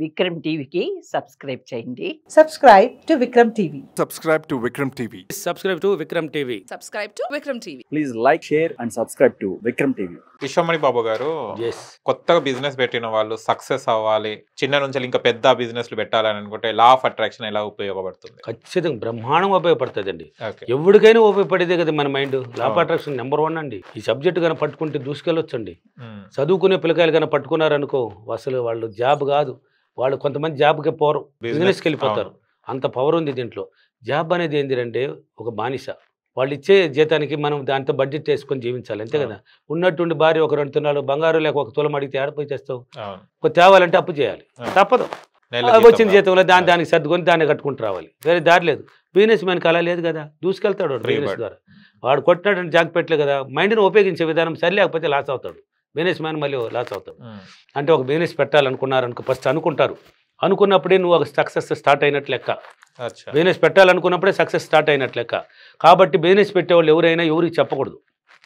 విక్రమ్ టీవీకి సబ్స్క్రైబ్ చేయండి. Subscribe to Vikram TV. Subscribe to Vikram TV. Subscribe to Vikram TV. Subscribe to Vikram TV. Please like, share and subscribe to Vikram TV. Vishwamani బాబు గారు, కొత్తగా business పెట్టిన వాళ్ళు success అవ్వాలి, చిన్న నుంచి ఇంకా పెద్ద బిజినెస్లు పెట్టాలని అనుకుంటే లా ఆఫ్ అట్రాక్షన్ ఎలా ఉపయోగపడుతుంది? ఖచ్చితంగా బ్రహ్మాండంగా ఉపయోగపడుతుందండి. ఎవరికైనా ఉపయోగపడేదే కదా మన mind. Law of attraction number 1 అండి. ఈ సబ్జెక్ట్ కన్నా పట్టుకుంటే దూసుకెళ్ళొచ్చండి. చదువుకునే పిల్లకాయలు కన్నా పట్టుకున్నారనుకో అసలు వాళ్ళు జాబ్ కాదు, వాళ్ళు కొంతమంది జాబ్కి పోరు, బిజినెస్కి వెళ్ళిపోతారు. అంత పవర్ ఉంది దీంట్లో. జాబ్ అనేది ఏంటంటే ఒక బానిస. వాళ్ళు ఇచ్చే జీతానికి మనం దాంతో బడ్జెట్ వేసుకొని జీవించాలి, అంతే కదా. ఉన్నట్టుండి భార్య ఒక 2 తులాలు బంగారు లేక ఒక తులం అడిగితే ఆడపోయి చేస్తావు. తేవాలంటే అప్పు చేయాలి, తప్పదు. వచ్చిన జీతంలో దానికి సర్దుకొని దాన్ని కట్టుకుంటూ రావాలి, వేరే దారి లేదు. బిజినెస్ మ్యాన్కి అలా లేదు కదా, దూసుకెళ్తాడు బిజినెస్ ద్వారా. వాడు కొట్టినట్టు జాగ్ పెట్టలే కదా. మైండ్ని ఉపయోగించే విధానం సరి లేకపోతే లాస్ అవుతాడు బిజినెస్ మ్యాన్, మళ్ళీ లాస్ అవుతాడు. అంటే ఒక బిజినెస్ పెట్టాలనుకున్నారనుకో ఫస్ట్ అనుకున్నప్పుడే నువ్వు ఒక సక్సెస్ స్టార్ట్ అయినట్లు లెక్క. బిజినెస్ పెట్టాలనుకున్నప్పుడే సక్సెస్ స్టార్ట్ అయినట్లు లెక్క. కాబట్టి బిజినెస్ పెట్టేవాళ్ళు ఎవరైనా ఎవరికి చెప్పకూడదు,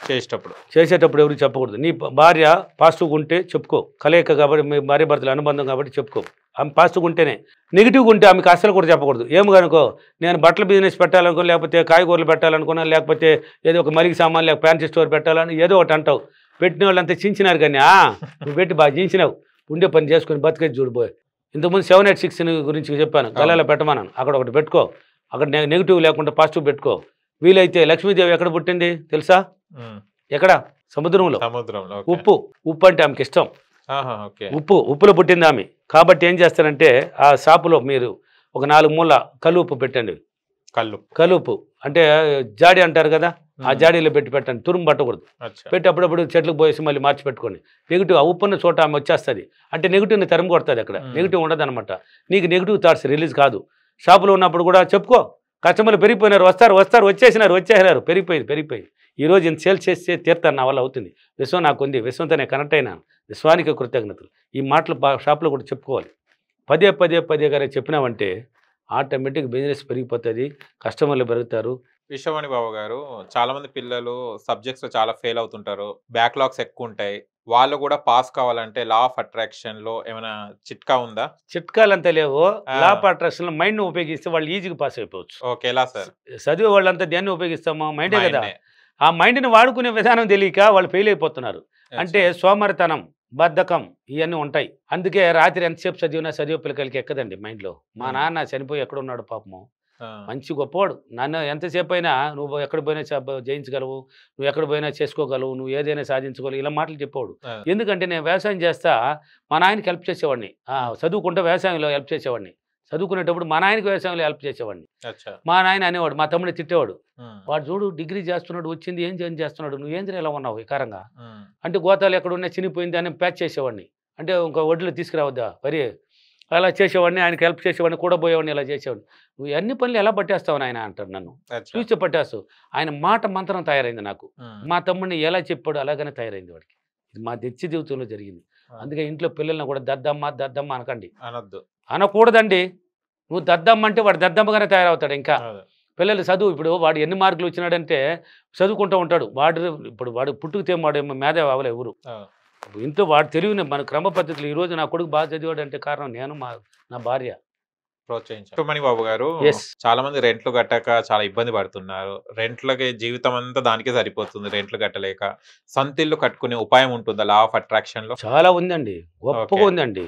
చేసేటప్పుడు ఎవరికి చెప్పకూడదు. నీ భార్య పాజిటివ్గా ఉంటే చెప్పుకో, కలయిక కాబట్టి మీ భార్య భర్తల అనుబంధం కాబట్టి చెప్పుకో. ఆమె పాజిటివ్గా ఉంటేనే. నెగిటివ్గా ఉంటే ఆమెకు అసలు కూడా చెప్పకూడదు. ఏమి కనుకో నేను బట్టల బిజినెస్ పెట్టాలనుకో, లేకపోతే కాయగూరలు పెట్టాలనుకున్నా, లేకపోతే ఏదో ఒక మలిగి సామాన్ లేక ఫ్యాన్సీ స్టోర్ పెట్టాలని ఏదో ఒకటి అంటావు. పెట్టిన వాళ్ళంతా చించినారు కానీ నువ్వు పెట్టి బాగా చించినావు. ఉండే పని చేసుకొని బతికేది చూడిపోయి. ఇంతకుముందు 786 గురించి చెప్పాను, గల్లాలో పెట్టమన్నాను. అక్కడ ఒకటి పెట్టుకో, అక్కడ నెగిటివ్ లేకుండా పాజిటివ్ పెట్టుకో. వీలైతే లక్ష్మీదేవి ఎక్కడ పుట్టింది తెలుసా? ఎక్కడ? సముద్రంలో. ఉప్పు అంటే ఆమెకి ఇష్టం. ఉప్పులో పుట్టింది ఆమె. కాబట్టి ఏం చేస్తారంటే ఆ షాపులో మీరు ఒక 4 మూల కల్లుప్పు పెట్టండి. కల్లుప్పు అంటే జాడి అంటారు కదా, ఆ జాడీలో పెట్టండి. తురుము పట్టకూడదు. పెట్టి అప్పుడప్పుడు చెట్లకు పోయేసి మళ్ళీ మార్చి పెట్టుకోండి. నెగిటివ్ ఆ ఉప్పున్న చోట ఆమె వచ్చేస్తుంది. అంటే నెగిటివ్ని తరిమి కొడుతుంది. అక్కడ నెగిటివ్ ఉండదు అనమాట. నీకు నెగిటివ్ థాట్స్ రిలీజ్ కాదు. షాపులో ఉన్నప్పుడు కూడా చెప్పుకో, కస్టమర్లు పెరిగిపోయినారు, వస్తారు వచ్చేసినారు, పెరిగిపోయింది. ఈరోజు ఇంత సేల్స్ చేస్తే తీర్తాను, నా వల్ల అవుతుంది. విశ్వం నాకు ఉంది, విశ్వంతో నేను కనెక్ట్ అయినాను, విశ్వానికి కృతజ్ఞతలు. ఈ మాటలు షాప్లో కూడా చెప్పుకోవాలి. పదే గారే చెప్పినామంటే ఆటోమేటిక్ బిజినెస్ పెరిగిపోతుంది, కస్టమర్లు పెరుగుతారు. విశ్వమణి బాబు గారు, చాలా మంది పిల్లలు సబ్జెక్ట్స్ లో చాలా ఫెయిల్ అవుతుంటారు, బ్యాక్లాగ్స్ ఎక్కువ ఉంటాయి. వాళ్ళు కూడా పాస్ కావాలంటే లా ఆఫ్ అట్రాక్షన్ లో ఏమైనా చిట్కా ఉందా? చిట్కాలంతా లేవు. లా ఆఫ్ అట్రాక్షన్ లో మైండ్ ను ఉపయోగిస్తే వాళ్ళు ఈజీగా పాస్ అయిపోవచ్చు. ఓకే, ఎలా సార్? చదివే వాళ్ళంతా దేన్ని ఉపయోగిస్తామా? మైండే కదా. ఆ మైండ్ ని వాడుకునే విధానం తెలియక వాళ్ళు ఫెయిల్ అయిపోతున్నారు. అంటే సోమరితనం, బద్ధకం ఇవన్నీ ఉంటాయి. అందుకే రాత్రి ఎంతసేపు చదివే పిల్లకాయలకి ఎక్కదండి మైండ్లో. మా నాన్న చనిపోయి ఎక్కడున్నాడు పాపము, మంచి గొప్పవాడు. నన్ను ఎంతసేపు అయినా నువ్వు ఎక్కడ పోయినా జయించగలవు, నువ్వు ఎక్కడ పోయినా చేసుకోగలవు, నువ్వు ఏదైనా సాధించగలవు, ఇలా మాటలు చెప్పేవాడు. ఎందుకంటే నేను వ్యవసాయం చేస్తా మా నాయనకి హెల్ప్ చేసేవాడిని. చదువుకుంటే వ్యవసాయంలో హెల్ప్ చేసేవాడిని. చదువుకునేటప్పుడు మా నాయనకి వ్యవసాయంలో హెల్ప్ చేసేవాడిని. మా నాయన అనేవాడు, మా తమ్ముడిని తిట్టేవాడు. వాడు చూడు డిగ్రీ చేస్తున్నాడు, వచ్చింది ఏం చేస్తున్నాడు, నువ్వేంద్ర ఇలా ఉన్నావు వికారంగా అంటే, గోతాలు ఎక్కడ ఉన్నా చినిపోయింది అని ప్యాచ్ చేసేవాడిని. అంటే ఇంకో ఒడ్లు తీసుకురావద్దా వరి, అలా చేసేవాడిని. ఆయనకి హెల్ప్ చేసేవాడిని, కూడా పోయేవాడిని, ఇలా చేసేవాడిని. నువ్వు అన్ని పనులు ఎలా పట్టేస్తావు ఆయన అంటాడు నన్ను. చూస్తే పట్టేస్తావు. ఆయన మాట మంత్రం తయారైంది నాకు. మా తమ్ముడిని ఎలా చెప్పాడు అలాగనే తయారైంది వాడికి. ఇది మా తెచ్చి జీవితంలో జరిగింది. అందుకే ఇంట్లో పిల్లల్ని కూడా దద్దమ్మ అనకండి, అనకూడదండి. నువ్వు దద్దమ్మ అంటే వాడు దద్దమ్మగానే తయారవుతాడు. ఇంకా పిల్లలు చదువు, ఇప్పుడు వాడు ఎన్ని మార్కులు వచ్చినాడంటే చదువుకుంటూ ఉంటాడు. వాడు పుట్టుకుతే వాడు మేధావి అవ్వలే ఎవరు. ఇంట్లో వాడు తెలివిని మన క్రమ పద్ధతులు. ఈ రోజు నా కొడుకు బాగా చదివాడు అంటే కారణం నేను, నా భార్య ప్రోత్సహించారు. విశ్వమణి బాబు గారు, చాలా మంది రెంట్లు కట్టక చాలా ఇబ్బంది పడుతున్నారు. రెంట్లకి జీవితం అంతా దానికే సరిపోతుంది. రెంట్లు కట్టలేక సొంతిల్లు కట్టుకునే ఉపాయం ఉంటుందా లా ఆఫ్ అట్రాక్షన్ లో? చాలా ఉందండి, గొప్పగా ఉందండి.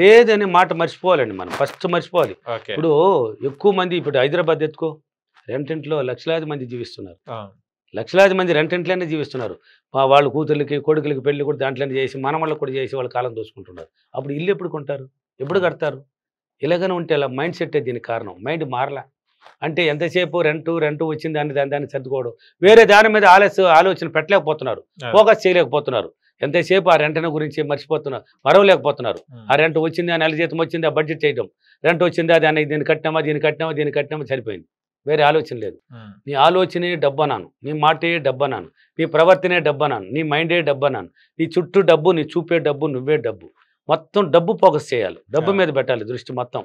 లేదనే మాట మర్చిపోవాలండి, మనం ఫస్ట్ మర్చిపోవాలి. ఇప్పుడు ఎక్కువ మంది ఇప్పుడు హైదరాబాద్ ఎత్తుకో, రెంటింట్లో లక్షలాది మంది జీవిస్తున్నారు. లక్షలాది మంది రెంటింట్లోనే జీవిస్తున్నారు. వాళ్ళ కూతుర్లకి కొడుకులకి పెళ్లి కూడా దాంట్లోనే చేసి, మనవాళ్ళకి కూడా చేసి వాళ్ళ కాలం దోచుకుంటున్నారు. అప్పుడు ఇల్లు ఎప్పుడు కొంటారు, ఎప్పుడు కడతారు? ఇలాగనే ఉంటే అలా మైండ్ సెట్ దీనికి కారణం. మైండ్ మారలా అంటే ఎంతసేపు రెంట్ వచ్చింది దాన్ని సర్దుకోవడం, వేరే దాని మీద ఆలోచన పెట్టలేకపోతున్నారు, ఫోకస్ చేయలేకపోతున్నారు. ఎంతసేపు ఆ రెంటన గురించి మర్చిపోతున్నారు, మరవలేకపోతున్నారు. ఆ రెంట్ వచ్చింది, ఆ నెల జీతం వచ్చింది, ఆ బడ్జెట్ చేయడం, రెంట్ వచ్చింది, అది దీన్ని కట్టినామా సరిపోయింది. వేరే ఆలోచన లేదు. నీ ఆలోచనే డబ్బన్నాను, నీ మాటే డబ్బన్నాను, నీ ప్రవర్తనే డబ్బన్నాను, నీ మైండే డబ్బన్నాను, నీ చుట్టూ డబ్బు, నీ చూపే డబ్బు, నువ్వే డబ్బు. మొత్తం డబ్బు ఫోకస్ చేయాలి, డబ్బు మీద పెట్టాలి దృష్టి మొత్తం.